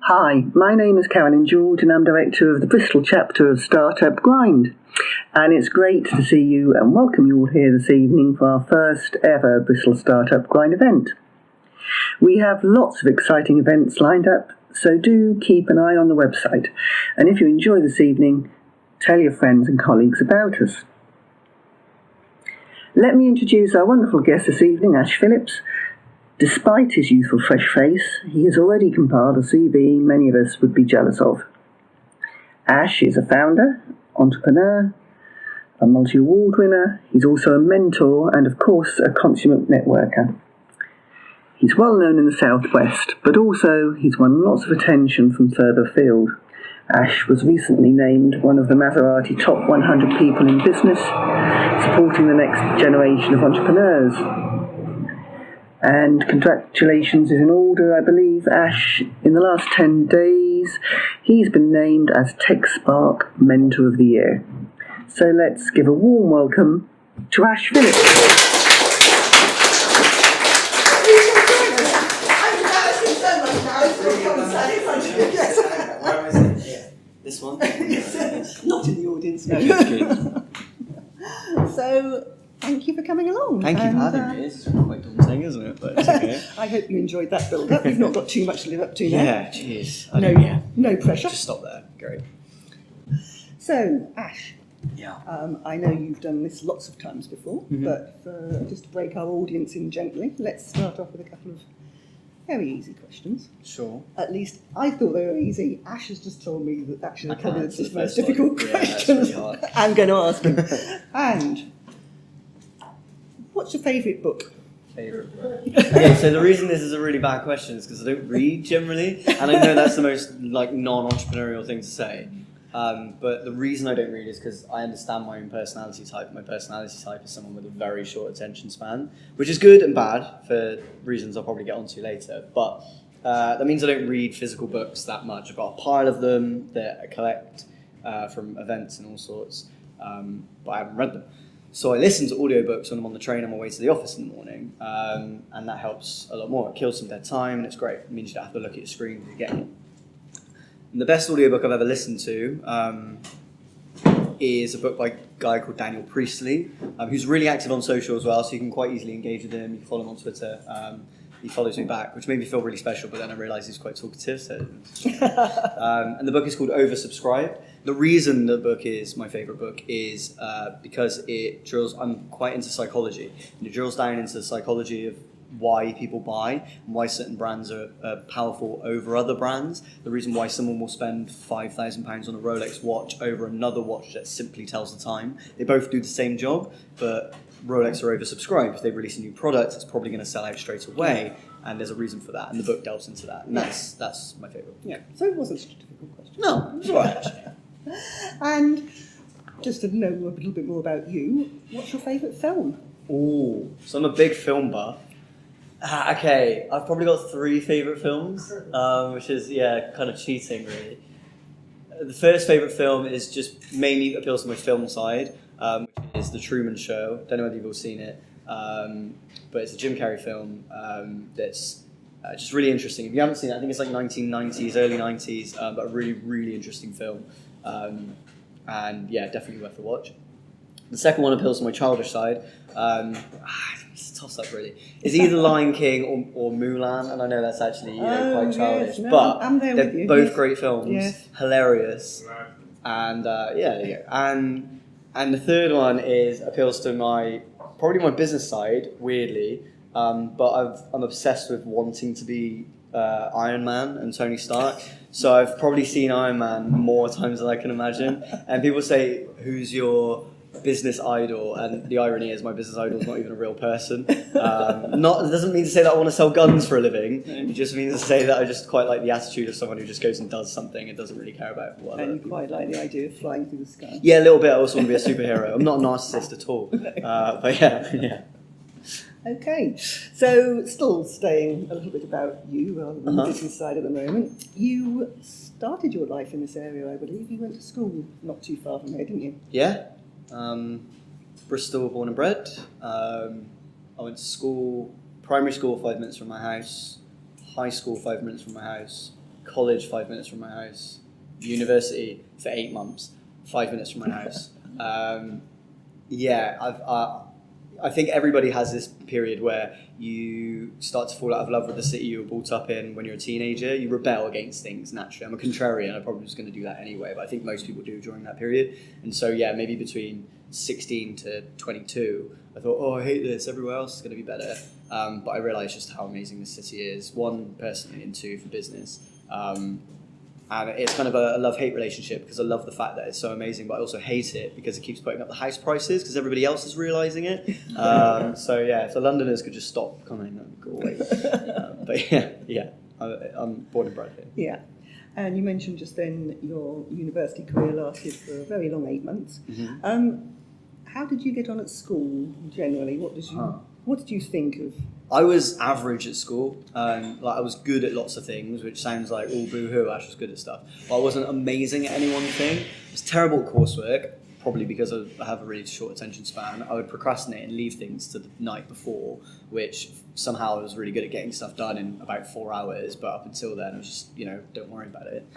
Hi, my name is Carolyn George and I'm Director of the Bristol Chapter of Startup Grind. And it's great to see you and welcome you all here this evening for our first ever Bristol Startup Grind event. We have lots of exciting events lined up, so do keep an eye on the website. And if you enjoy this evening, tell your friends and colleagues about us. Let me introduce our wonderful guest this evening, Ash Phillips. Despite his youthful fresh face, he has already compiled a CV many of us would be jealous of. Ash is a founder, entrepreneur, a multi-award winner. He's also a mentor and, of course, a consummate networker. He's well known in the Southwest, but also he's won lots of attention from further afield. Ash was recently named one of the Maserati top 100 people in business, supporting the next generation of entrepreneurs. And congratulations is in order, I believe, Ash. In the last 10 days, he's been named as TechSpark Mentor of the Year. So let's give a warm welcome to Ash Phillips. This one? Not in the audience. So, thank you for coming along. Thank you for having me. It's quite daunting, isn't it? But it's okay. I hope you enjoyed that build-up. You've not got too much to live up to now. Yeah, cheers. No pressure. Just stop there. Great. So, Ash, Yeah. I know you've done this lots of times before, but just to break our audience in gently, let's start off with a couple of very easy questions. Sure. At least I thought they were easy. Ash has just told me that actually I probably can't. the It's the most first difficult one. Yeah, that's questions really hard. I'm going to ask him. And what's your favourite book? Favourite book? Okay, so the reason this is a really bad question is because I don't read generally, and I know that's the most non-entrepreneurial thing to say. But the reason I don't read is because I understand my own personality type. My personality type is someone with a very short attention span, which is good and bad for reasons I'll probably get onto later. But that means I don't read physical books that much. I've got a pile of them that I collect from events and all sorts, but I haven't read them. So I listen to audiobooks when I'm on the train on my way to the office in the morning, and that helps a lot more. It kills some dead time, and it's great. It means you don't have to look at your screen to get it. And the best audiobook I've ever listened to is a book by a guy called Daniel Priestley, who's really active on social as well, so you can quite easily engage with him. You can follow him on Twitter. He follows me back, which made me feel really special, but then I realised he's quite talkative. So, and the book is called Oversubscribed. The reason the book is my favourite book is because it drills, I'm quite into psychology, and it drills down into the psychology of why people buy and why certain brands are powerful over other brands. The reason why someone will spend £5,000 on a Rolex watch over another watch that simply tells the time. They both do the same job, but Rolex are oversubscribed. If they release a new product, it's probably going to sell out straight away, and there's a reason for that, and the book delves into that, and that's my favourite. Yeah, so it wasn't such a difficult question. No, it's all right, actually. And just to know a little bit more about you, what's your favourite film? Oh, so I'm a big film buff. Okay, I've probably got 3 favourite films, which is, kind of cheating, really. The first favourite film is just mainly appeals to my film side, which is The Truman Show. Don't know whether you've all seen it, but it's a Jim Carrey film that's just really interesting. If you haven't seen it, I think it's like 1990s, early 90s, but a really, really interesting film. And yeah, definitely worth a watch. The second one appeals to my childish side. It's a toss-up, really. It's either Lion King or Mulan, and I know that's actually quite childish, yes, no, but I'm there they're with you. both Yes. great films, Yes. hilarious, and there you go. And the third one appeals to probably my business side, weirdly, but I'm obsessed with wanting to be Iron Man and Tony Stark. So I've probably seen Iron Man more times than I can imagine. And people say, "Who's your business idol?" And the irony is, my business idol is not even a real person. It doesn't mean to say that I want to sell guns for a living. It just means to say that I just quite like the attitude of someone who just goes and does something and doesn't really care about what. And you quite like the idea of flying through the sky. Yeah, a little bit. I also want to be a superhero. I'm not a narcissist at all. But yeah. Okay, so still staying a little bit about you rather than the business side at the moment. You started your life in this area, I believe. You went to school not too far from here, didn't you? Yeah. Bristol, born and bred. I went to school, primary school 5 minutes from my house, high school 5 minutes from my house, college 5 minutes from my house, university for 8 months, 5 minutes from my house. I think everybody has this period where you start to fall out of love with the city you were brought up in when you're a teenager. You rebel against things naturally. I'm a contrarian. I probably was going to do that anyway, but I think most people do during that period. And so, yeah, maybe between 16 to 22, I thought, oh, I hate this. Everywhere else is going to be better. But I realised just how amazing this city is. One, personally, and two, for business. And it's kind of a love-hate relationship because I love the fact that it's so amazing, but I also hate it because it keeps putting up the house prices because everybody else is realising it. So yeah, if the Londoners could just stop coming, that would go away. But I'm born and bred here. Yeah. And you mentioned just then your university career lasted for a very long 8 months. Mm-hmm. How did you get on at school generally? What did you think of? I was average at school. I was good at lots of things, which sounds like, oh, boo-hoo, Ash was good at stuff. But I wasn't amazing at any one thing. I was terrible at coursework, probably because I have a really short attention span. I would procrastinate and leave things to the night before, which somehow I was really good at getting stuff done in about 4 hours. But up until then, I was just, don't worry about it.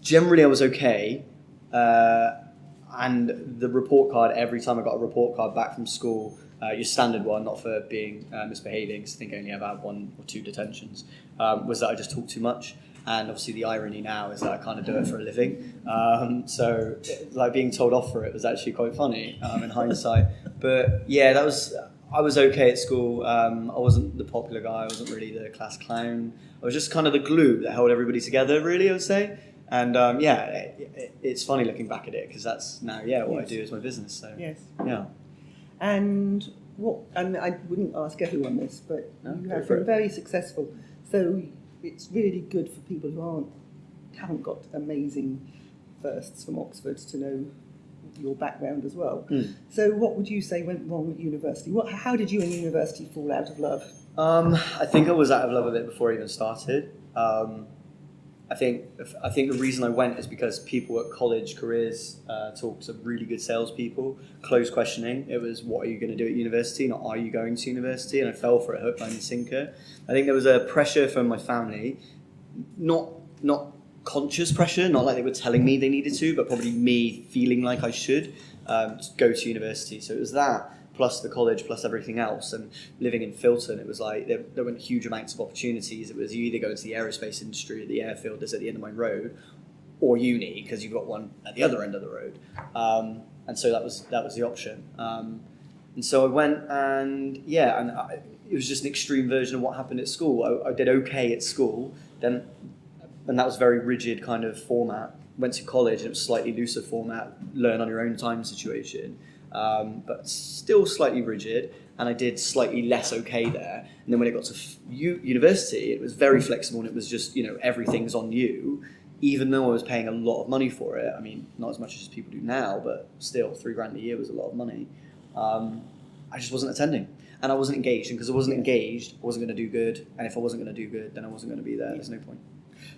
Generally, I was okay. And the report card, every time I got a report card back from school, your standard one, not for being misbehaving, because I think I only ever had 1 or 2 detentions, was that I just talk too much. And obviously the irony now is that I kind of do it for a living. So being told off for it was actually quite funny in hindsight. But yeah, I was okay at school. I wasn't the popular guy. I wasn't really the class clown. I was just kind of the glue that held everybody together, really, I would say. And it's funny looking back at it because that's now, what I do is my business. So yes. Yeah. And I wouldn't ask everyone this, but you have been very successful. So it's really good for people who haven't got amazing firsts from Oxford to know your background as well. So what would you say went wrong at university? How did you and university fall out of love? I think I was out of love with it before I even started. I think the reason I went is because people at college careers talk to really good salespeople. Closed questioning. It was, what are you going to do at university? Not, are you going to university? And I fell for it, hook, line, and sinker. I think there was a pressure from my family, not conscious pressure, not like they were telling me they needed to, but probably me feeling like I should go to university. So it was that, plus the college, plus everything else. And living in Filton, it was like there weren't huge amounts of opportunities. It was, you either go into the aerospace industry at the airfield that's at the end of my road, or uni, because you've got one at the other end of the road. And so that was the option. And so I went, and it was just an extreme version of what happened at school. I did okay at school, and that was very rigid kind of format. Went to college, and it was slightly looser format, learn on your own time situation. But still slightly rigid, and I did slightly less okay there. And then when it got to university, it was very flexible, and it was just, everything's on you, even though I was paying a lot of money for it. I mean, not as much as people do now, but still, $3,000 a year was a lot of money. I just wasn't attending, and I wasn't engaged, and because I wasn't engaged, I wasn't going to do good, and if I wasn't going to do good, then I wasn't going to be there. There's no point.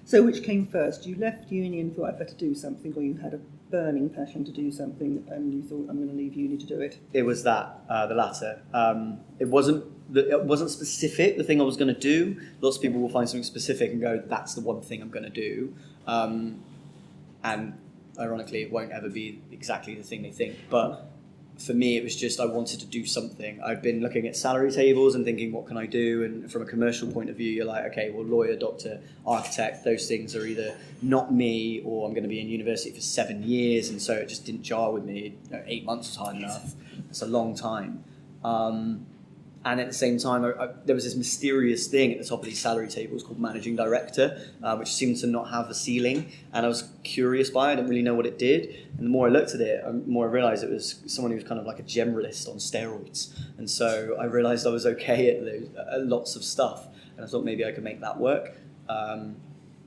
So which came first? You left uni and thought, I'd better do something, or you had a burning passion to do something and you thought, I'm going to leave uni to do it? It was that, the latter. It wasn't specific, the thing I was going to do. Lots of people will find something specific and go, that's the one thing I'm going to do. And ironically, it won't ever be exactly the thing they think. But for me, it was just, I wanted to do something. I'd been looking at salary tables and thinking, what can I do? And from a commercial point of view, you're like, okay, well, lawyer, doctor, architect, those things are either not me, or I'm going to be in university for 7 years. And so it just didn't jar with me. 8 months was hard enough. It's a long time. And at the same time, there was this mysterious thing at the top of these salary tables called managing director, which seemed to not have a ceiling. And I was curious by it. I didn't really know what it did. And the more I looked at it, the more I realised it was someone who was kind of like a generalist on steroids. And so I realised I was okay at lots of stuff. And I thought maybe I could make that work.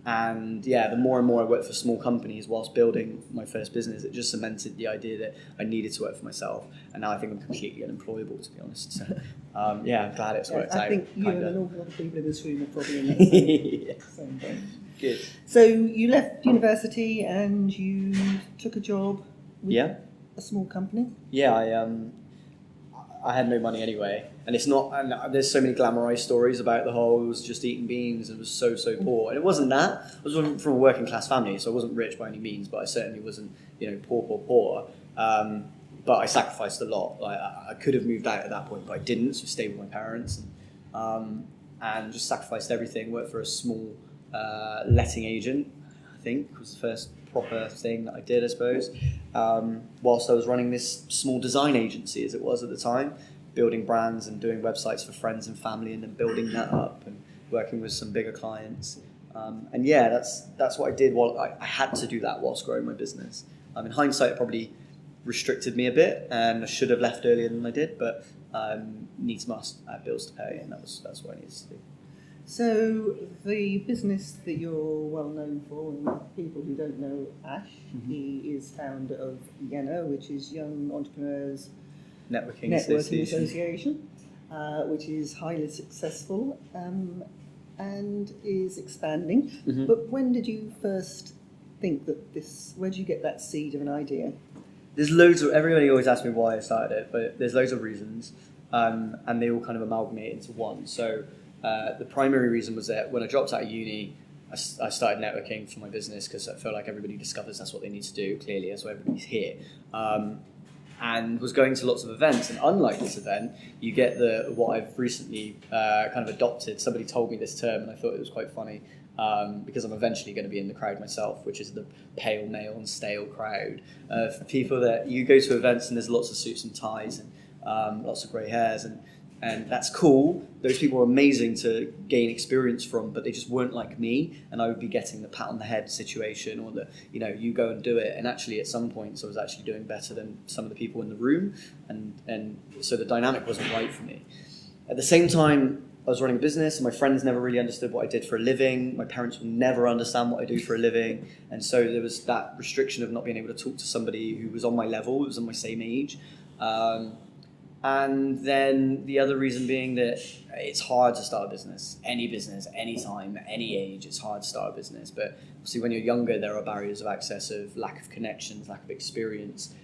And the more and more I worked for small companies whilst building my first business, it just cemented the idea that I needed to work for myself. And now I think I'm completely unemployable, to be honest. So, I'm glad it's worked out. I think you and an awful lot of people in this room are probably in that same boat. Good. So you left university and you took a job with a small company? Yeah, I had no money anyway, and it's not. And there's so many glamorized stories about the whole. It was just eating beans and was so poor, and it wasn't that. I was from a working class family, so I wasn't rich by any means, but I certainly wasn't, poor. But I sacrificed a lot. Like I could have moved out at that point, but I didn't. So I stayed with my parents and just sacrificed everything. Worked for a small letting agent. I think was the first proper thing that I did, I suppose. Whilst I was running this small design agency, as it was at the time, building brands and doing websites for friends and family, and then building that up and working with some bigger clients. And yeah, that's what I did. While I had to do that whilst growing my business. In hindsight, it probably restricted me a bit, and I should have left earlier than I did. But needs must. I had bills to pay, and that's what I needed to do. So the business that you're well known for, and people who don't know Ash, he is founder of YENA, which is Young Entrepreneurs Networking Association, which is highly successful and is expanding. But when did you first think that where did you get that seed of an idea? There's loads of, everybody always asks me why I started it, but there's loads of reasons, and they all kind of amalgamate into one. So the primary reason was that when I dropped out of uni, I started networking for my business because I feel like everybody discovers that's what they need to do. Clearly, that's why everybody's here. And was going to lots of events, and unlike this event, you get what I've recently kind of adopted. Somebody told me this term, and I thought it was quite funny because I'm eventually going to be in the crowd myself, which is the pale, male, and stale crowd of people that you go to events and there's lots of suits and ties and lots of grey hairs, and that's cool. Those people are amazing to gain experience from, but they just weren't like me, and I would be getting the pat on the head situation, or you go and do it. And actually, at some points, I was actually doing better than some of the people in the room, and so the dynamic wasn't right for me. At the same time, I was running a business, and my friends never really understood what I did for a living. My parents will never understand what I do for a living, and so there was that restriction of not being able to talk to somebody who was on my level, who was on my same age. And then the other reason being that it's hard to start a business, any time, any age, it's hard to start a business. But obviously when you're younger, there are barriers of access, of lack of connections, lack of experience,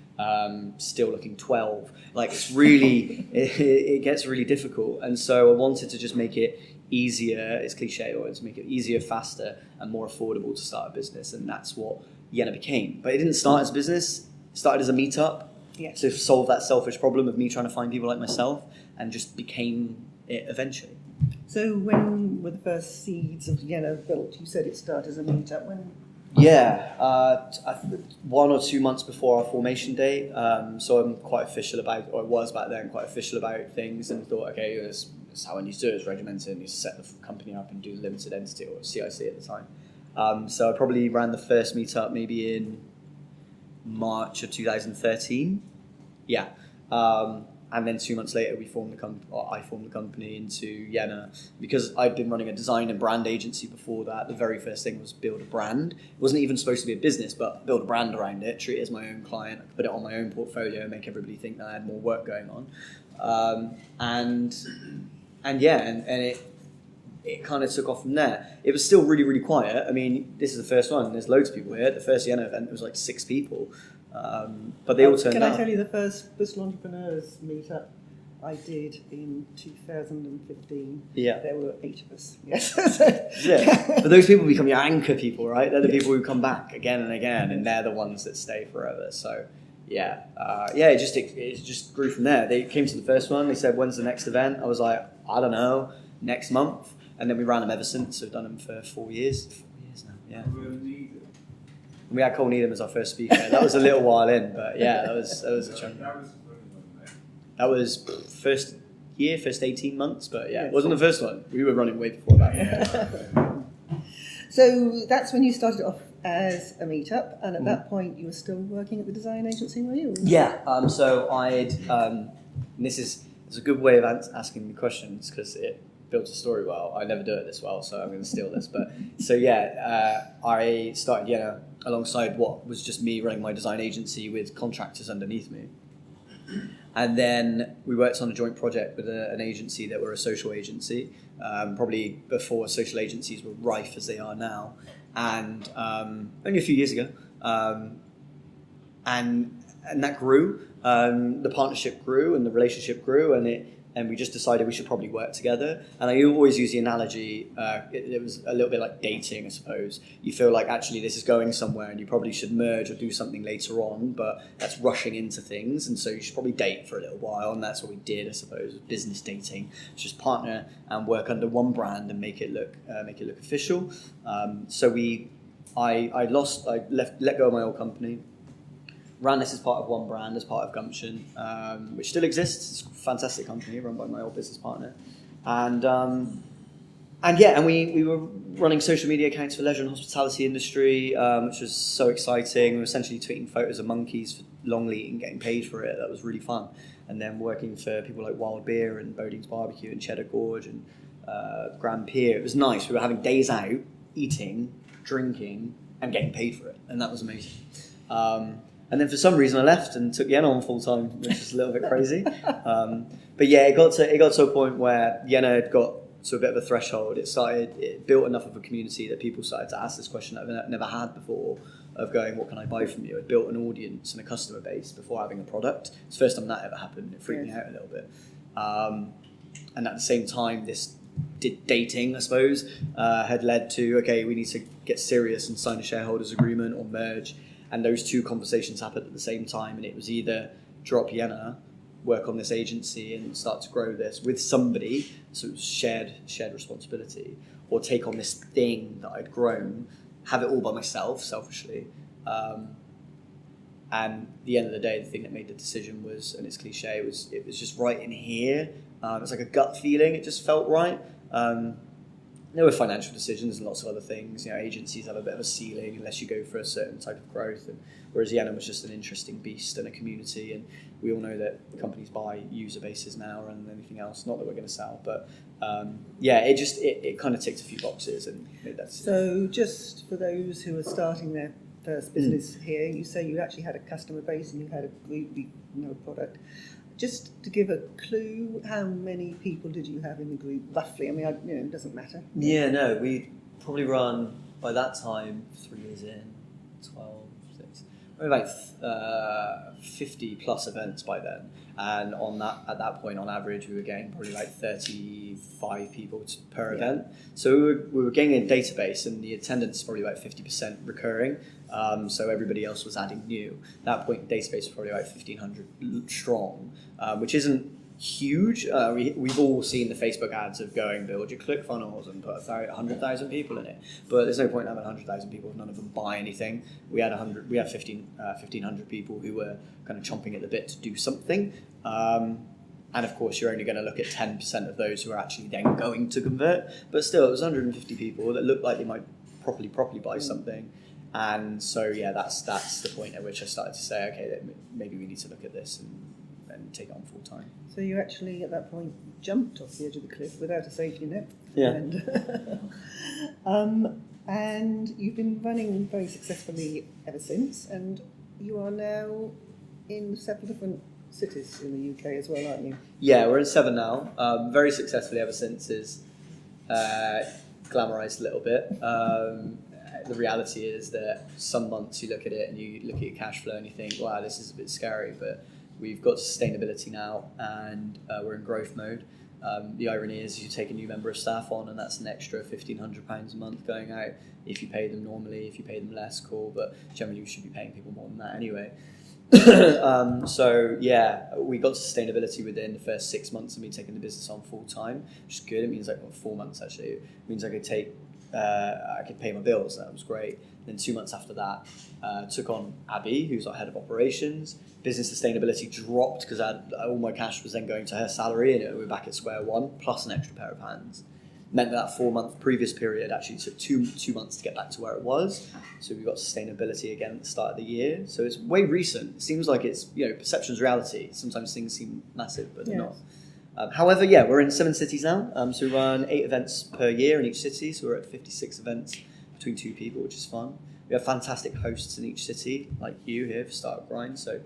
still looking 12. Like it's really, it gets really difficult. And so I wanted to just make it easier, it's cliche, I wanted to make it easier, faster, and more affordable to start a business. And that's what YENA became. But it didn't start as a business, it started as a meetup. Yes. To solve that selfish problem of me trying to find people like myself, and just became it eventually. So when were the first seeds of YENA built? You said it started as a meetup. When? Yeah, 1 or 2 months before our formation date. So I'm quite official about, or I was back then, quite official about things, and thought, okay, this is how I need to do it, is regiment it, and set the company up and do the limited entity, or CIC at the time. So I probably ran the first meetup maybe in March of 2013, yeah, and then 2 months later I formed the company into YENA, because I'd been running a design and brand agency before that. The very first thing was build a brand. It wasn't even supposed to be a business, but build a brand around it, treat it as my own client. I could put it on my own portfolio and make everybody think that I had more work going on, and it kind of took off from there. It was still really, really quiet. I mean, this is the first one. There's loads of people here. The first YENA event, it was like 6 people. But they all turned up. Can I tell you the first Bristol Entrepreneurs meetup I did in 2015? Yeah. There were 8 of us. Yes. Yeah. But those people become your anchor people, right? They're the people who come back again and again, and they're the ones that stay forever. So, yeah. It just grew from there. They came to the first one. They said, when's the next event? I was like, I don't know, next month. And then we ran them ever since. So we've done them for 4 years. 4 years now, yeah. We had Cole Needham as our first speaker. That was a little while in, but yeah, that was a chunk. That was first 18 months, but yeah, it wasn't the first one. We were running way before that. Yeah. So that's when you started off as a meetup, and at that point you were still working at the design agency, were you? Yeah, so it's a good way of asking the questions, because it builds a story well. I never do it this well, so I'm going to steal this. But so yeah, I started YENA alongside what was just me running my design agency with contractors underneath me. And then we worked on a joint project with an agency that were a social agency, probably before social agencies were rife as they are now, and only a few years ago. And that grew. the partnership grew and the relationship grew, and we just decided we should probably work together. And I always use the analogy, it was a little bit like dating, I suppose. You feel like actually this is going somewhere and you probably should merge or do something later on, but that's rushing into things. And so you should probably date for a little while. And that's what we did, I suppose, business dating. It's just partner and work under one brand and make it look official. So I let go of my old company. Ran this as part of one brand, as part of Gumption, which still exists. It's a fantastic company run by my old business partner, and we were running social media accounts for leisure and hospitality industry, which was so exciting. We were essentially tweeting photos of monkeys for Longleat and getting paid for it. That was really fun. And then working for people like Wild Beer and Boding's Barbecue and Cheddar Gorge and Grand Pier. It was nice. We were having days out, eating, drinking, and getting paid for it, and that was amazing. And then for some reason I left and took YENA on full time, which is a little bit crazy. But yeah, it got to a point where YENA had got to a bit of a threshold. It built enough of a community that people started to ask this question that I've never had before, of going, what can I buy from you? It built an audience and a customer base before having a product. It's the first time that ever happened. It freaked me out a little bit. And at the same time, this dating, I suppose, had led to, okay, we need to get serious and sign a shareholders agreement or merge. And those two conversations happened at the same time, and it was either drop YENA, work on this agency and start to grow this with somebody, so it was shared responsibility, or take on this thing that I'd grown, have it all by myself, selfishly. And at the end of the day, the thing that made the decision was, and it's cliche, it was just right in here. It was like a gut feeling, it just felt right. There were financial decisions and lots of other things. Agencies have a bit of a ceiling unless you go for a certain type of growth. Whereas YENA was just an interesting beast and a community. And we all know that companies buy user bases now rather than anything else. Not that we're going to sell, but it kind of ticked a few boxes and made that decision. So just for those who are starting their first business here, you say you actually had a customer base and you had a group, a product. Just to give a clue, how many people did you have in the group, roughly? I mean, it doesn't matter. Yeah, no, we probably run, by that time, 3 years in, 12, 6, maybe about 50 plus events by then. And at that point, on average, we were getting probably like 35 people per event. So we were getting a database, and the attendance is probably about 50% recurring. So everybody else was adding new. At that point, the database was probably about 1,500 strong, which isn't huge. We've all seen the Facebook ads of going, build your ClickFunnels and put 100,000 people in it. But there's no point in having 100,000 people if none of them buy anything. We had 1,500 people who were kind of chomping at the bit to do something. And of course, you're only going to look at 10% of those who are actually then going to convert. But still, it was 150 people that looked like they might properly buy something. And so, yeah, that's the point at which I started to say, okay, maybe we need to look at this and take it on full time. So you actually, at that point, jumped off the edge of the cliff without a safety net. Yeah. And you've been running very successfully ever since, and you are now in several different cities in the UK as well, aren't you? Yeah, we're in 7 now. Very successfully ever since is glamorized a little bit. The reality is that some months you look at it and you look at your cash flow and you think, wow, this is a bit scary, but we've got sustainability now and we're in growth mode. The irony is you take a new member of staff on and that's an extra £1,500 a month going out. If you pay them normally, if you pay them less, cool, but generally you should be paying people more than that anyway. So yeah, we got sustainability within the first 6 months of me taking the business on full time, which is good. It means 4 months actually. It means I could pay my bills. That was great. Then 2 months after that, took on Abby, who's our head of operations. Business sustainability dropped because all my cash was then going to her salary, and we were back at square one plus an extra pair of hands. Meant that 4 month previous period actually took two months to get back to where it was. So we got sustainability again at the start of the year. So it's way recent. It seems like it's, perception's reality. Sometimes things seem massive, but they're not. However, yeah, we're in 7 cities now. So we run 8 events per year in each city. So we're at 56 events between 2 people, which is fun. We have fantastic hosts in each city, like you here for Startup Grind. So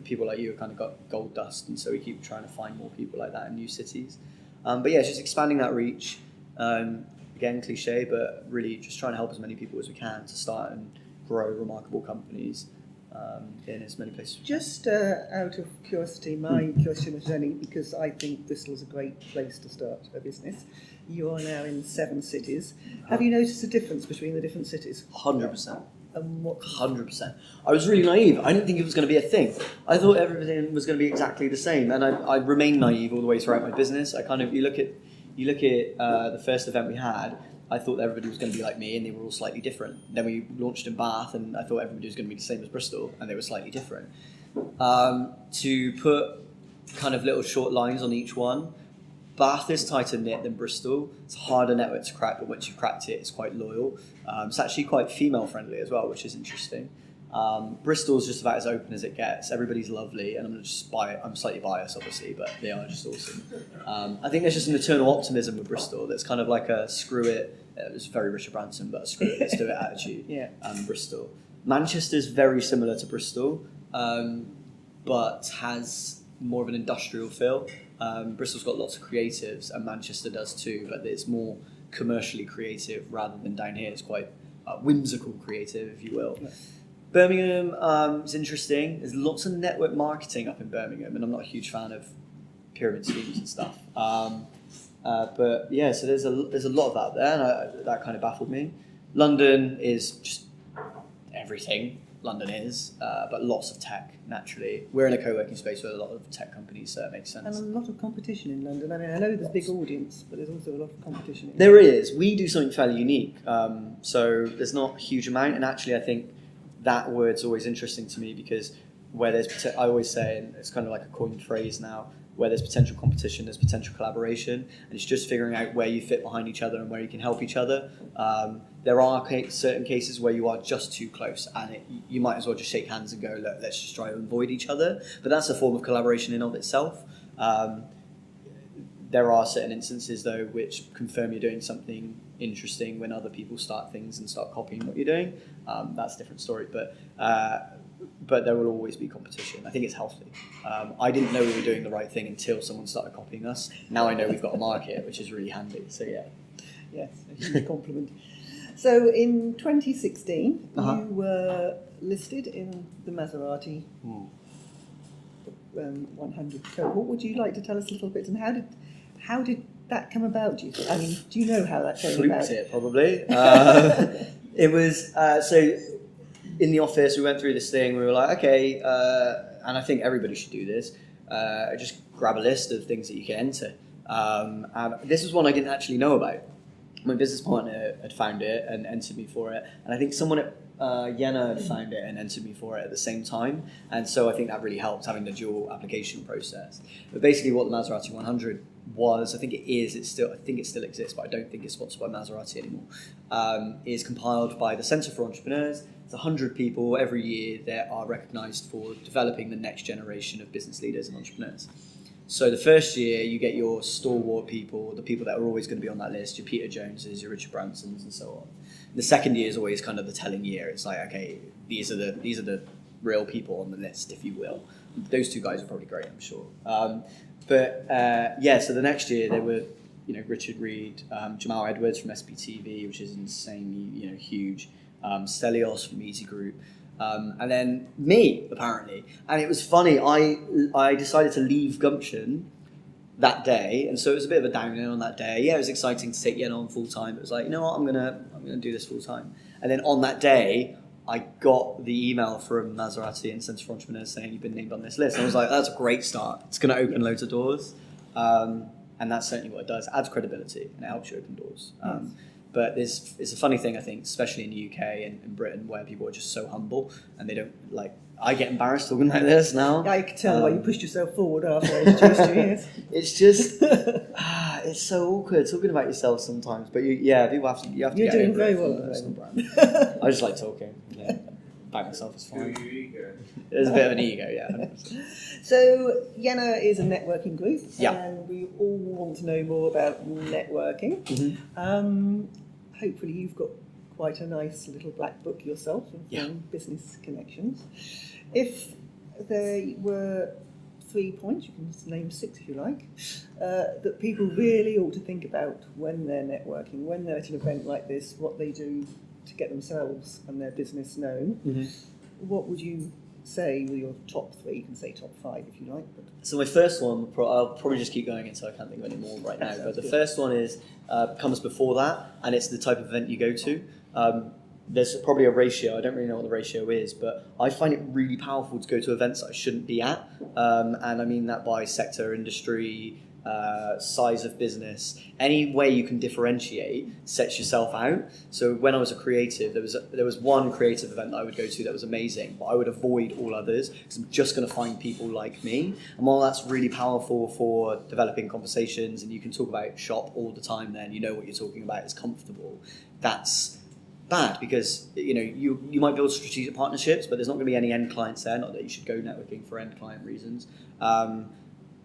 people like you have kind of got gold dust. And so we keep trying to find more people like that in new cities. But yeah, it's just expanding that reach. Again, cliche, but really just trying to help as many people as we can to start and grow remarkable companies. in as many places. Just out of curiosity, my question was only because I think Bristol is a great place to start a business. You are now in 7 cities. Have you noticed a difference between the different cities? 100%. And what? 100%. I was really naive. I didn't think it was going to be a thing. I thought everything was going to be exactly the same, and I remained naive all the way throughout my business. You look at the first event we had. I thought everybody was going to be like me, and they were all slightly different. Then we launched in Bath, and I thought everybody was going to be the same as Bristol, and they were slightly different. To put kind of little short lines on each one. Bath is tighter knit than Bristol. It's a harder network to crack, but once you've cracked it, it's quite loyal. It's actually quite female friendly as well, which is interesting. Bristol's just about as open as it gets. Everybody's lovely, and I'm slightly biased, obviously, but they are just awesome. I think there's just an eternal optimism with Bristol that's kind of like a screw it. It was very Richard Branson, but a screw it, let's do it attitude. Yeah. Bristol. Manchester's very similar to Bristol, but has more of an industrial feel. Bristol's got lots of creatives, and Manchester does too, but it's more commercially creative rather than down here. It's quite whimsical creative, if you will. Yeah. Birmingham is interesting. There's lots of network marketing up in Birmingham, and I'm not a huge fan of pyramid schemes and stuff. But yeah, so there's a lot of that there, and that kind of baffled me. London is just everything. London is, but lots of tech, naturally. We're in a co-working space with a lot of tech companies, so it makes sense. And a lot of competition in London. I mean, I know there's a big audience, but there's also a lot of competition. There is. We do something fairly unique. So there's not a huge amount, and actually I think that word's always interesting to me because where there's, I always say, and it's kind of like a coined phrase now, where there's potential competition, there's potential collaboration, and it's just figuring out where you fit behind each other and where you can help each other. There are certain cases where you are just too close, and you might as well just shake hands and go, look, let's just try to avoid each other. But that's a form of collaboration in of itself. There are certain instances, though, which confirm you're doing something interesting when other people start things and start copying what you're doing. That's a different story, but there will always be competition. I think it's healthy. I didn't know we were doing the right thing until someone started copying us. Now I know we've got a market, which is really handy. So yeah. Yes, a huge compliment. So in 2016, you were listed in the Maserati 100 cohort. Would you like to tell us a little bit, and how did that come about, do you think? I mean, do you know how that came about? Fluked it, probably. It was, so in the office, we went through this thing, we were like, okay, and I think everybody should do this, just grab a list of things that you can enter. And this was one I didn't actually know about. My business partner had found it and entered me for it, and I think someone at YENA had found it and entered me for it at the same time, and so I think that really helped, having the dual application process. But basically what the Maserati 100 was, I think it still exists, but I don't think it's sponsored by Maserati anymore, is compiled by the Centre for Entrepreneurs. It's 100 people every year that are recognised for developing the next generation of business leaders and entrepreneurs. So the first year, you get your stalwart people, the people that are always going to be on that list, your Peter Joneses, your Richard Bransons, and so on. The second year is always kind of the telling year. It's like, okay, these are the real people on the list, if you will. Those two guys are probably great, I'm sure. So the next year there were, Richard Reed, Jamal Edwards from SPTV, which is insanely, huge, Stelios from Easy Group. And then me, apparently. And it was funny, I decided to leave Gumption that day, and so it was a bit of a downer on that day. Yeah, it was exciting to take YENA on full time. It was like, you know what, I'm gonna do this full time. And then on that day, I got the email from Maserati and Centre for Entrepreneurs saying you've been named on this list. And I was like, that's a great start. It's going to open loads of doors. And that's certainly what it does. It adds credibility and it helps you open doors. But it's a funny thing, I think, especially in the UK and in Britain, where people are just so humble and they don't I get embarrassed talking like this now. Yeah, I can tell why you pushed yourself forward after I introduced you, yes. It's just, it's so awkward talking about yourself sometimes. But people have to You're get doing over very it well. from a personal brand. I just like talking. Yeah. Back myself is fine. There's a bit of an ego, yeah. 100%. So YENA is a networking group, Yeah. and we all want to know more about networking. Mm-hmm. Hopefully you've got quite a nice little black book yourself of business connections. If there were 3 points, you can name 6 if you like, that people really ought to think about when they're networking, when they're at an event like this, what they do to get themselves and their business known, what would you say were your top 3? You can say top 5 if you like. But So my first one, I'll probably just keep going until I can't think of any more right now. But the first one is comes before that, and it's the type of event you go to. There's probably a ratio. I don't really know what the ratio is, but I find it really powerful to go to events that I shouldn't be at, and I mean that by sector, industry, size of business. Any way you can differentiate sets yourself out. So when I was a creative, there was one creative event that I would go to that was amazing, but I would avoid all others because I'm just going to find people like me. And while that's really powerful for developing conversations, and you can talk about shop all the time, then you know what you're talking about, it's comfortable. That's bad because you might build strategic partnerships, but there's not going to be any end clients there. Not that you should go networking for end client reasons.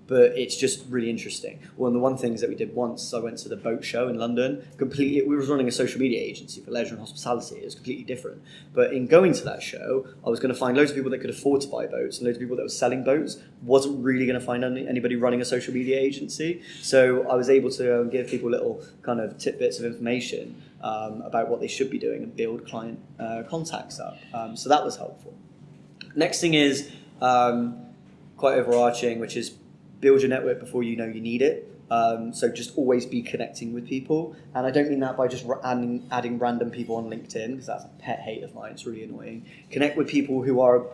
But it's just really interesting. One of the things that we did once, I went to the boat show in London. We were running a social media agency for leisure and hospitality. It was completely different. But in going to that show, I was going to find loads of people that could afford to buy boats and loads of people that were selling boats. Wasn't really going to find anybody running a social media agency. So I was able to give people little kind of tidbits of information about what they should be doing and build client contacts up. So that was helpful. Next thing is quite overarching, which is build your network before you know you need it. So just always be connecting with people. And I don't mean that by just adding random people on LinkedIn, because that's a pet hate of mine. It's really annoying. Connect with people who are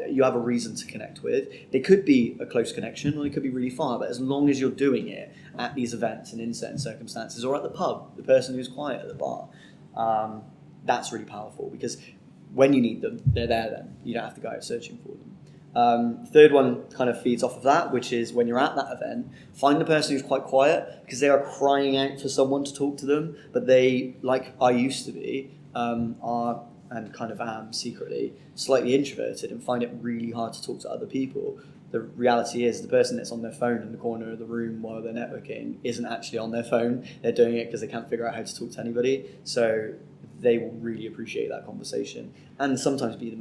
you have a reason to connect with. They could be a close connection or they could be really far, but as long as you're doing it at these events and in certain circumstances, or at the pub, the person who's quiet at the bar, that's really powerful, because when you need them, they're there then. You don't have to go out searching for them. Third one kind of feeds off of that, which is when you're at that event, find the person who's quite quiet, because they are crying out for someone to talk to them, but they, like I used to be, are, and kind of am secretly, slightly introverted and find it really hard to talk to other people. The reality is the person that's on their phone in the corner of the room while they're networking isn't actually on their phone. They're doing it because they can't figure out how to talk to anybody. So they will really appreciate that conversation and sometimes be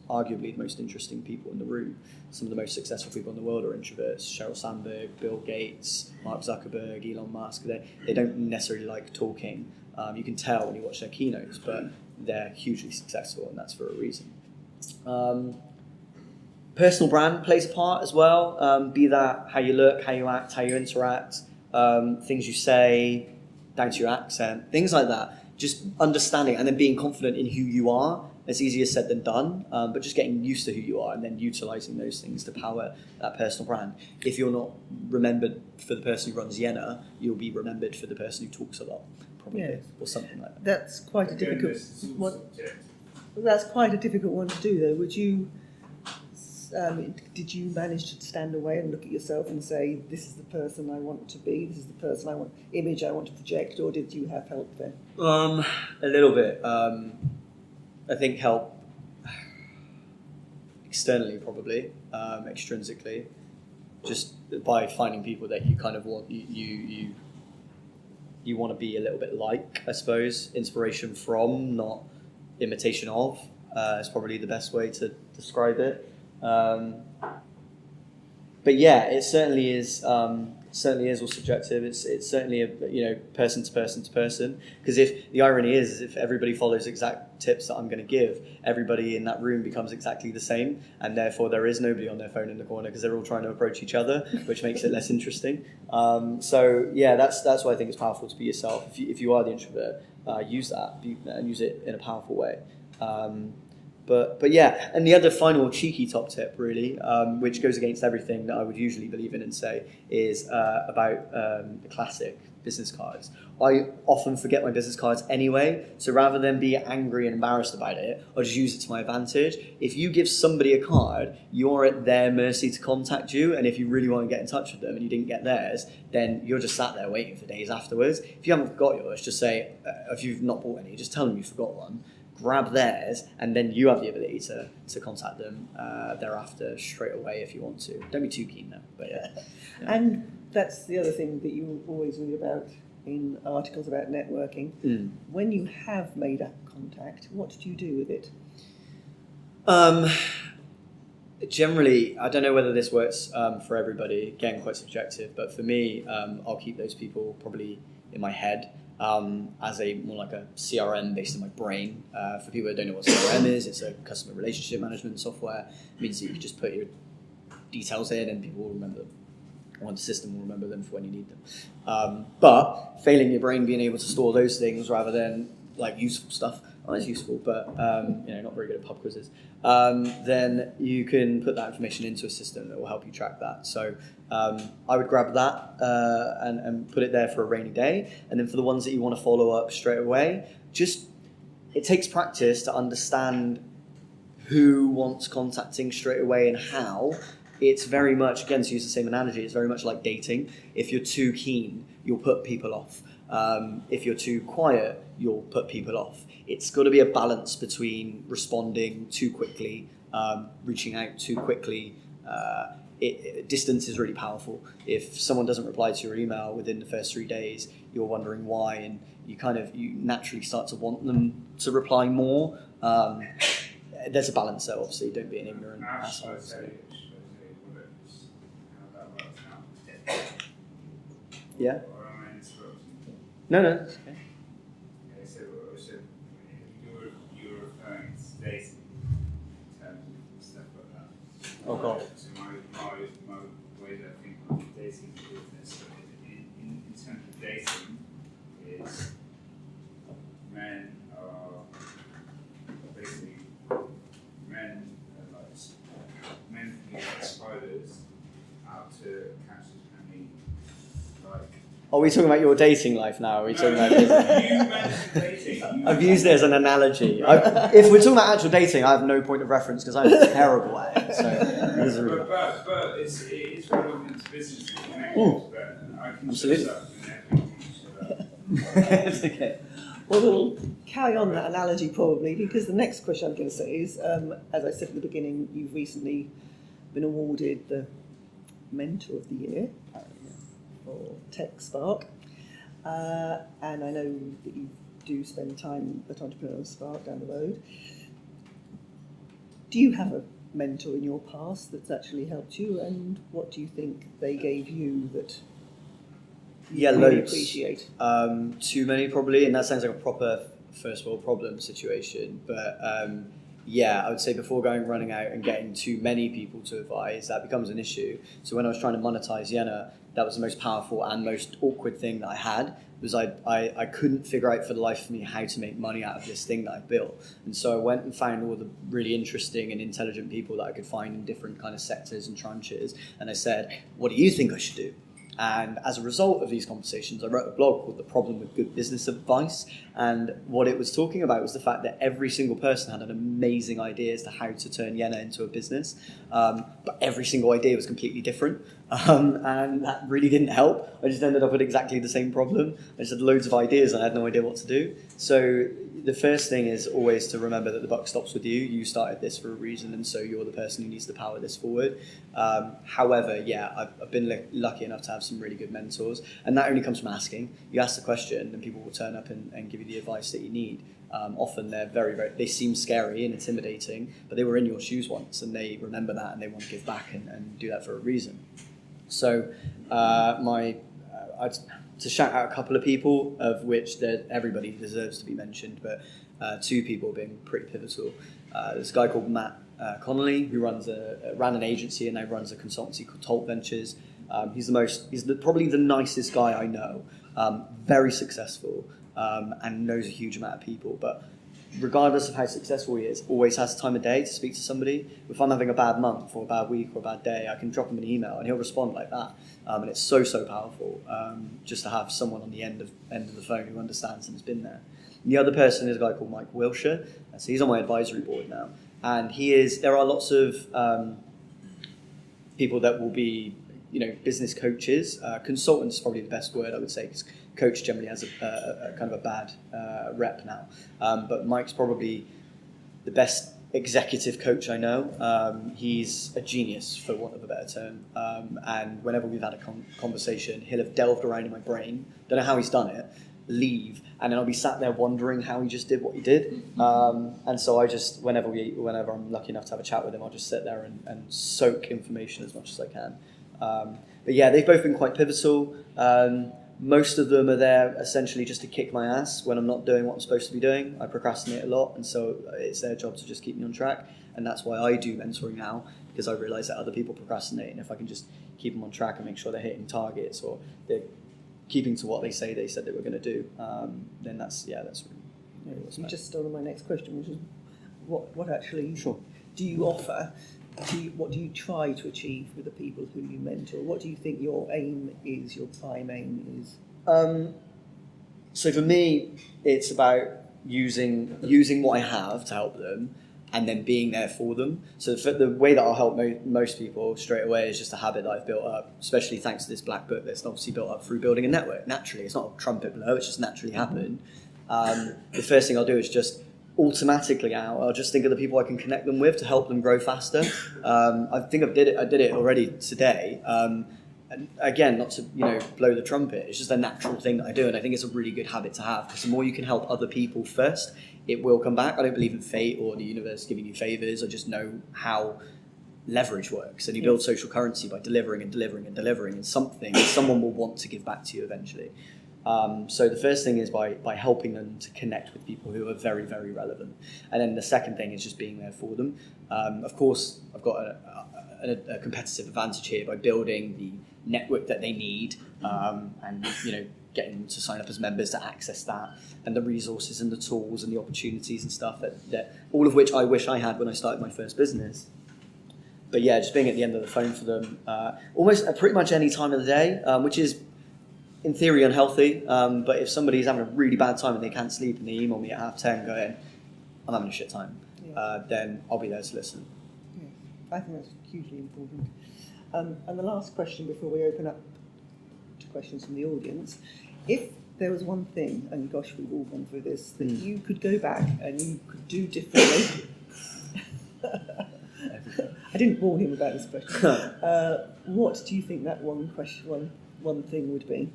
arguably the most interesting people in the room. Some of the most successful people in the world are introverts. Sheryl Sandberg, Bill Gates, Mark Zuckerberg, Elon Musk. They don't necessarily like talking. You can tell when you watch their keynotes, but they're hugely successful, and that's for a reason. Personal brand plays a part as well. Be that how you look, how you act, how you interact, things you say, down to your accent, things like that. Just understanding and then being confident in who you are. It's easier said than done, but just getting used to who you are and then utilising those things to power that personal brand. If you're not remembered for the person who runs YENA, you'll be remembered for the person who talks a lot, probably, Yes. or something like that. That's quite a difficult one. That's quite a difficult one to do, though. Would you? Did you manage to stand away and look at yourself and say, "This is the person I want to be. This is the person image I want to project," or did you have help there? A little bit. I think help externally, probably, extrinsically, just by finding people that you kind of want you want to be a little bit like, I suppose. Inspiration from, not imitation of, is probably the best way to describe it. But yeah, it certainly is all subjective. It's certainly a person to person to person. Because if the irony is if everybody follows exact tips that I'm going to give, everybody in that room becomes exactly the same, and therefore there is nobody on their phone in the corner because they're all trying to approach each other, which makes it less interesting. So yeah, that's why I think it's powerful to be yourself. If you are the introvert, use that and use it in a powerful way. But yeah, and the other final cheeky top tip, really, which goes against everything that I would usually believe in and say, is about the classic business cards. I often forget my business cards anyway, so rather than be angry and embarrassed about it, I'll just use it to my advantage. If you give somebody a card, you're at their mercy to contact you, and if you really want to get in touch with them and you didn't get theirs, then you're just sat there waiting for days afterwards. If you haven't got yours, just say, if you've not bought any, just tell them you forgot one. Grab theirs, and then you have the ability to contact them thereafter straight away if you want to. Don't be too keen though. But yeah. And that's the other thing that you always read about in articles about networking. When you have made a contact, what do you do with it? Generally, I don't know whether this works for everybody. Again, quite subjective. But for me, I'll keep those people probably in my head. as a more like a CRM based in my brain. For people that don't know what CRM is, it's a customer relationship management software. It means that you can just put your details in and people will remember them. Or the system will remember them for when you need them. But failing your brain being able to store those things rather than like useful stuff, it's useful, but not very good at pub quizzes. Then you can put that information into a system that will help you track that. So I would grab that and put it there for a rainy day. And then for the ones that you want to follow up straight away, it takes practice to understand who wants contacting straight away and how. It's very much, again, to use the same analogy, it's very much like dating. If you're too keen, you'll put people off. If you're too quiet, you'll put people off. It's got to be a balance between responding too quickly, reaching out too quickly. Distance is really powerful. If someone doesn't reply to your email within the first 3 days, you're wondering why, and you naturally start to want them to reply more. There's a balance there, obviously. Don't be an ignorant asshole. Yeah? No, it's okay. Okay, so you're referring to dating in terms of stuff like that. Oh, God. So my way that I think of dating business in terms of dating is men are basically men can be like spiders out to catch as many like. Are we talking about your dating life now? Are we talking about business? You mentioned dating. I've used it as an analogy. If we're talking about actual dating, I have no point of reference because I'm terrible at it. So this is really but it is relevant to business connections. But I can absolutely. That in every It's okay. Well, we'll carry on that analogy probably, because the next question I'm going to say is, as I said at the beginning, you've recently been awarded the Mentor of the Year for Tech Spark, and I know that you do spend time at Entrepreneur Spark down the road. Do you have a mentor in your past that's actually helped you, and what do you think they gave you that you really loads. appreciate? Too many probably, and that sounds like a proper first world problem situation. But I would say before running out and getting too many people to advise, that becomes an issue. So when I was trying to monetize YENA, that was the most powerful and most awkward thing that I had, was I couldn't figure out for the life of me how to make money out of this thing that I built. And so I went and found all the really interesting and intelligent people that I could find in different kind of sectors and tranches. And I said, what do you think I should do? And as a result of these conversations, I wrote a blog called The Problem with Good Business Advice. And what it was talking about was the fact that every single person had an amazing idea as to how to turn YENA into a business. But every single idea was completely different. And that really didn't help. I just ended up with exactly the same problem. I just had loads of ideas and I had no idea what to do. So the first thing is always to remember that the buck stops with you. You started this for a reason, and so you're the person who needs to power this forward. However, I've been lucky enough to have some really good mentors, and that only comes from asking. You ask the question, and people will turn up and give you the advice that you need. Often they're they seem scary and intimidating, but they were in your shoes once, and they remember that, and they want to give back and do that for a reason. So to shout out a couple of people, of which everybody deserves to be mentioned, but two people being pretty pivotal. There's a guy called Matt Connolly, who ran an agency and now runs a consultancy called Tolt Ventures. He's probably the nicest guy I know, very successful, and knows a huge amount of people. But regardless of how successful he is, always has time of day to speak to somebody. If I'm having a bad month or a bad week or a bad day, I can drop him an email and he'll respond like that. And it's so powerful just to have someone on the end of the phone who understands and has been there. And the other person is a guy called Mike Wilshire. So he's on my advisory board now. And there are lots of people that will be, business coaches. Consultants is probably the best word, I would say, because coach generally has a kind of a bad rep now. But Mike's probably the best executive coach I know. He's a genius, for want of a better term. And whenever we've had a conversation, he'll have delved around in my brain, don't know how he's done it, leave, and then I'll be sat there wondering how he just did what he did. And so I just, whenever I'm lucky enough to have a chat with him, I'll just sit there and soak information as much as I can. But yeah, they've both been quite pivotal. Most of them are there essentially just to kick my ass when I'm not doing what I'm supposed to be doing. I procrastinate a lot, and so it's their job to just keep me on track. And that's why I do mentoring now, because I realise that other people procrastinate, and if I can just keep them on track and make sure they're hitting targets or they're keeping to what they said they were going to do, then that's really You just stole my next question, which is what actually Sure. do you offer? What do you try to achieve with the people who you mentor? What do you think your aim is, your prime aim is? So for me, it's about using what I have to help them, and then being there for them. So for the way that I'll help most people straight away is just a habit that I've built up, especially thanks to this black book that's obviously built up through building a network. Naturally, it's not a trumpet blow; it's just naturally happened. The first thing I'll do is just automatically I'll just think of the people I can connect them with to help them grow faster. I think I did it already today. And again, not to blow the trumpet, it's just a natural thing that I do, and I think it's a really good habit to have, because the more you can help other people first, it will come back. I don't believe in fate or the universe giving you favors. I just know how leverage works, and you build social currency by delivering and delivering and delivering, and someone will want to give back to you eventually. So the first thing is by helping them to connect with people who are very, very relevant. And then the second thing is just being there for them. Of course, I've got a competitive advantage here by building the network that they need, and getting them to sign up as members to access that, and the resources and the tools and the opportunities and stuff that all of which I wish I had when I started my first business. But yeah, just being at the end of the phone for them, almost at pretty much any time of the day, which is in theory unhealthy, but if somebody's having a really bad time and they can't sleep and they email me at 10:30 going, I'm having a shit time, then I'll be there to listen. Yeah, I think that's hugely important. And the last question before we open up to questions from the audience, if there was one thing, and gosh, we've all gone through this, that you could go back and you could do differently. I didn't warn him about this question. What do you think that one thing would be?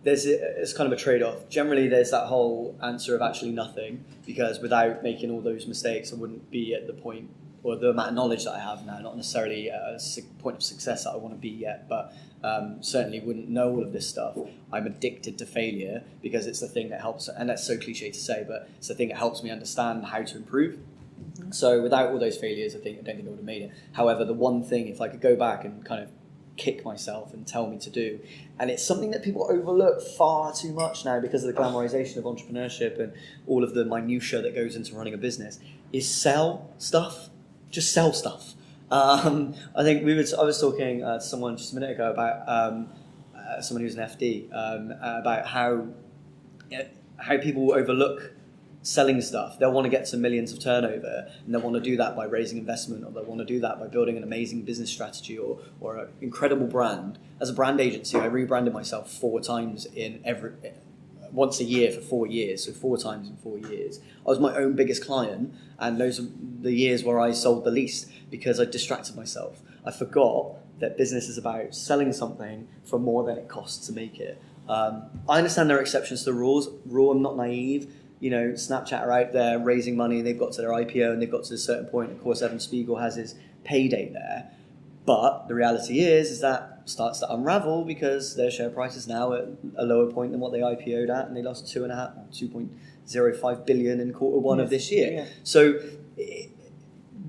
It's kind of a trade-off. Generally, there's that whole answer of actually nothing, because without making all those mistakes, I wouldn't be at the point or the amount of knowledge that I have now, not necessarily at a point of success that I want to be yet, but certainly wouldn't know all of this stuff. I'm addicted to failure because it's the thing that helps, and that's so cliche to say, but it's the thing that helps me understand how to improve. So without all those failures, I don't think I would have made it. However, the one thing, if I could go back and kind of kick myself and tell me to do, and it's something that people overlook far too much now because of the glamorization of entrepreneurship and all of the minutiae that goes into running a business, is sell stuff. Just sell stuff. I think I was talking to someone just a minute ago about someone who's an FD, about how people overlook selling stuff. They'll want to get to millions of turnover, and they'll want to do that by raising investment, or they'll want to do that by building an amazing business strategy or an incredible brand. As a brand agency, I rebranded myself 4 times once a year for 4 years, so 4 times in 4 years. I was my own biggest client, and those are the years where I sold the least because I distracted myself. I forgot that business is about selling something for more than it costs to make it. I understand there are exceptions to the rule. I'm not naive. Snapchat are out there raising money, they've got to their IPO and they've got to a certain point. Of course, Evan Spiegel has his payday there. But the reality is that starts to unravel because their share price is now at a lower point than what they IPO'd at, and they lost 2.05 billion in Q1 of this year. Yeah. So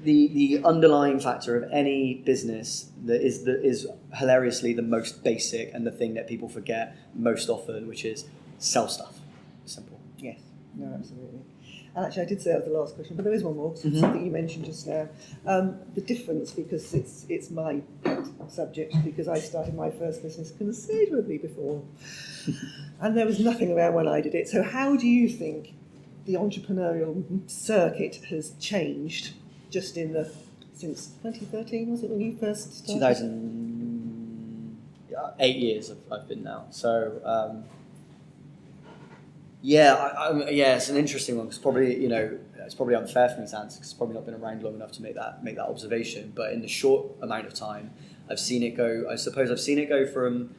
the underlying factor of any business that is hilariously the most basic and the thing that people forget most often, which is sell stuff. Simple. Yes. No, absolutely. And actually, I did say that was the last question, but there is one more, something you mentioned just now. The difference, because it's my pet subject, because I started my first business considerably before, and there was nothing around when I did it. So how do you think the entrepreneurial circuit has changed just since 2013, was it when you first started? 2008 years I've been now. So... it's an interesting one, because probably it's probably unfair for me to answer, because it's probably not been around long enough to make that observation. But in the short amount of time, I've seen it go. I suppose I've seen it go from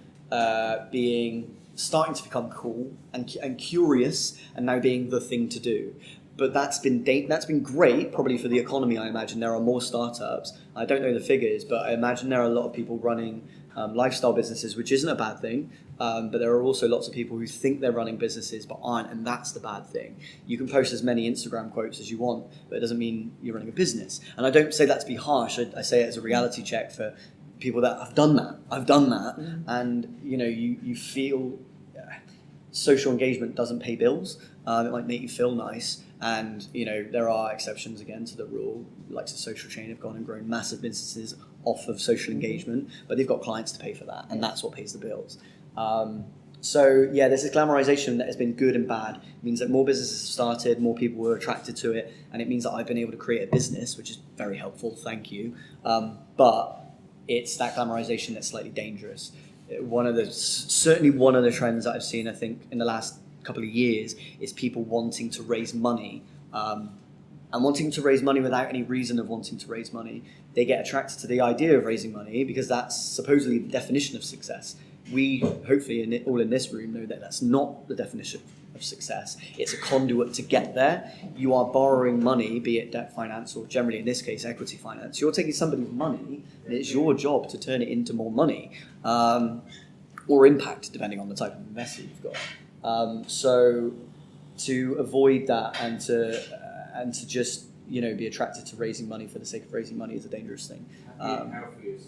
starting to become cool and curious, and now being the thing to do. But that's been great, probably for the economy. I imagine there are more startups. I don't know the figures, but I imagine there are a lot of people running lifestyle businesses, which isn't a bad thing. But there are also lots of people who think they're running businesses but aren't, and that's the bad thing. You can post as many Instagram quotes as you want, but it doesn't mean you're running a business. And I don't say that to be harsh. I say it as a reality check for people that have done that. I've done that, and you feel social engagement doesn't pay bills. It might make you feel nice, and there are exceptions again to the rule. Like the Social Chain have gone and grown massive businesses off of social engagement, but they've got clients to pay for that, and that's what pays the bills. So yeah, there's this glamorization that has been good and bad. It means that more businesses have started, more people were attracted to it, and it means that I've been able to create a business, which is very helpful, thank you. But it's that glamorization that's slightly dangerous. Certainly one of the trends that I've seen, I think, in the last couple of years is people wanting to raise money, and wanting to raise money without any reason of wanting to raise money. They get attracted to the idea of raising money because that's supposedly the definition of success. We, hopefully, all in this room know that that's not the definition of success. It's a conduit to get there. You are borrowing money, be it debt finance or generally in this case equity finance. You're taking somebody's money and it's your job to turn it into more money or impact, depending on the type of investor you've got. So to avoid that and to just be attracted to raising money for the sake of raising money is a dangerous thing. Happy and healthy is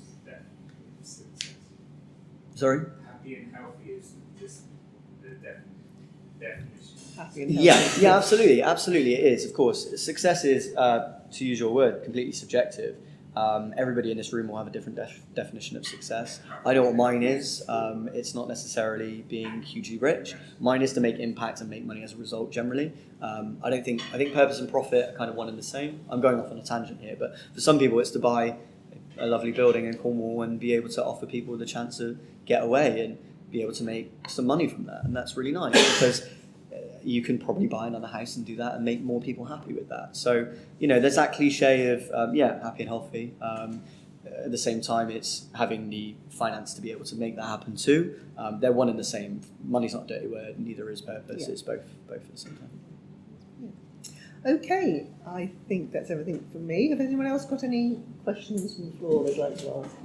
success. Sorry? Happy and healthy is just the definition. Happy and healthy. Yeah, absolutely, it is. Of course, success is, to use your word, completely subjective. Everybody in this room will have a different definition of success. I know what mine is. It's not necessarily being hugely rich. Mine is to make impact and make money as a result. Generally, I think purpose and profit are kind of one and the same. I'm going off on a tangent here, but for some people, it's to buy a lovely building in Cornwall and be able to offer people the chance to get away and be able to make some money from that, and that's really nice because you can probably buy another house and do that and make more people happy with that. So, there's that cliche of, happy and healthy. At the same time, it's having the finance to be able to make that happen too. They're one and the same. Money's not a dirty word, neither is purpose. Yeah. It's both at the same time. Okay, I think that's everything from me. Have anyone else got any questions from the floor they'd like to ask?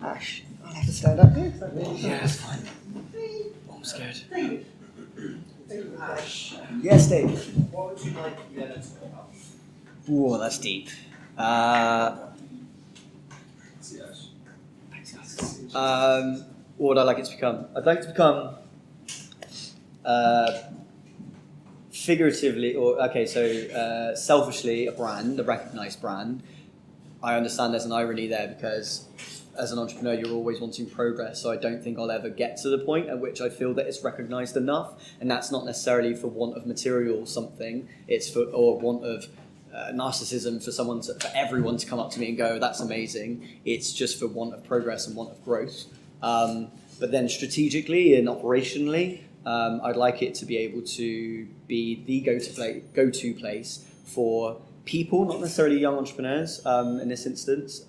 Ash, I'll have to stand up here. Yeah, that's fine. Oh, I'm scared. David. Ash, Yes, Dave. what would you like YENA to become? Whoa, that's deep. What would I like it to become? I'd like it to become figuratively, selfishly a brand, a recognised brand. I understand there's an irony there because as an entrepreneur, you're always wanting progress. So I don't think I'll ever get to the point at which I feel that it's recognised enough. And that's not necessarily for want of material something. It's or want of narcissism for everyone to come up to me and go, that's amazing. It's just for want of progress and want of growth. But then strategically and operationally, I'd like it to be able to be the go-to place for people, not necessarily young entrepreneurs in this instance,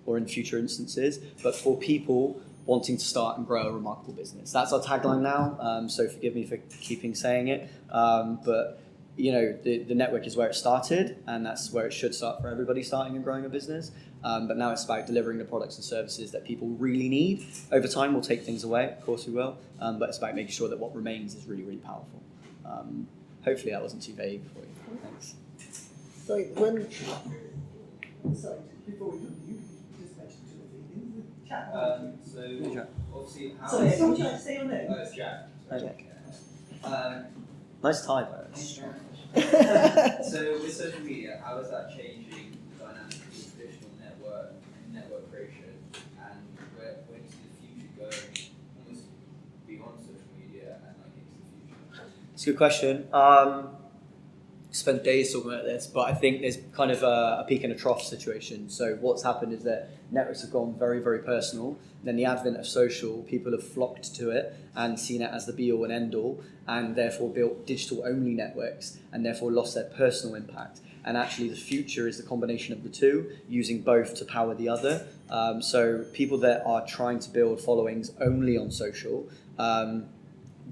or in future instances, but for people wanting to start and grow a remarkable business. That's our tagline now, so forgive me for keeping saying it, but the network is where it started, and that's where it should start for everybody starting and growing a business. But now it's about delivering the products and services that people really need. Over time, we'll take things away, of course we will, but it's about making sure that what remains is really, really powerful. Hopefully that wasn't too vague for you. Thanks. Sorry, before we come, you just mentioned two or three things. The chat. Obviously, how... Sorry, someone trying to say your name? Oh, it's Jack. Jack. Nice tie, though. So with social media, how is that changing the dynamic of traditional network creation, and where do you see the future going, almost beyond social media and into the future? It's a good question. Spent days talking about this, but I think there's kind of a peak and a trough situation. So what's happened is that networks have gone very, very personal. Then the advent of social, people have flocked to it and seen it as the be-all and end-all, and therefore built digital-only networks and therefore lost their personal impact. And actually the future is the combination of the two, using both to power the other. So people that are trying to build followings only on social,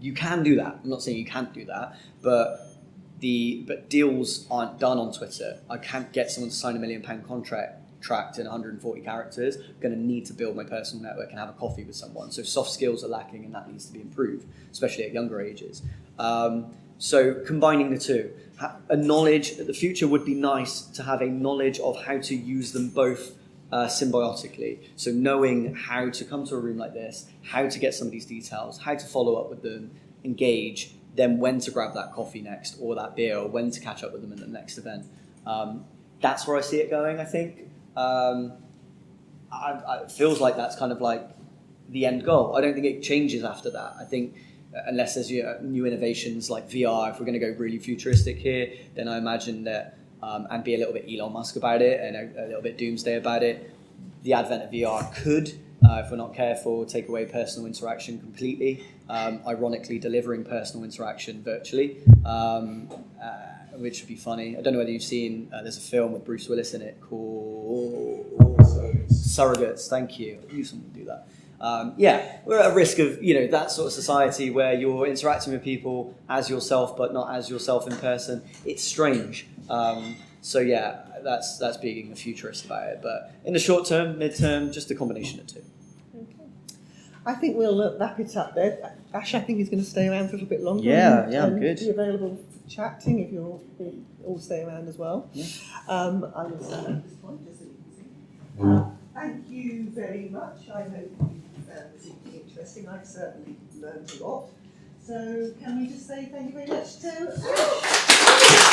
you can do that. I'm not saying you can't do that, but but deals aren't done on Twitter. I can't get someone to sign £1 million contract in 140 characters. I'm going to need to build my personal network and have a coffee with someone. So soft skills are lacking, and that needs to be improved, especially at younger ages. So combining the two, a knowledge, the future would be nice to have a knowledge of how to use them both symbiotically. So knowing how to come to a room like this, how to get somebody's details, how to follow up with them, engage, then when to grab that coffee next or that beer, or when to catch up with them at the next event. That's where I see it going, I think. It feels like that's kind of like the end goal. I don't think it changes after that. I think unless there's new innovations like VR, if we're going to go really futuristic here, then I imagine that, and be a little bit Elon Musk about it and a little bit doomsday about it, the advent of VR could, if we're not careful, take away personal interaction completely, ironically delivering personal interaction virtually, which would be funny. I don't know whether you've seen, there's a film with Bruce Willis in it called Surrogates. Thank you. I knew someone would do that. We're at a risk of, that sort of society where you're interacting with people as yourself, but not as yourself in person. It's strange. That's being a futurist about it. But in the short term, mid-term, just a combination of two. Okay. I think we'll wrap it up there. Ash, I think he's going to stay around for a little bit longer. I'm good. Be available for chatting if you'll all stay around as well. Yeah. I will stand at this point, just so you can see. Thank you very much. I hope you found this interesting. I've certainly learned a lot. So can we just say thank you very much to Ash?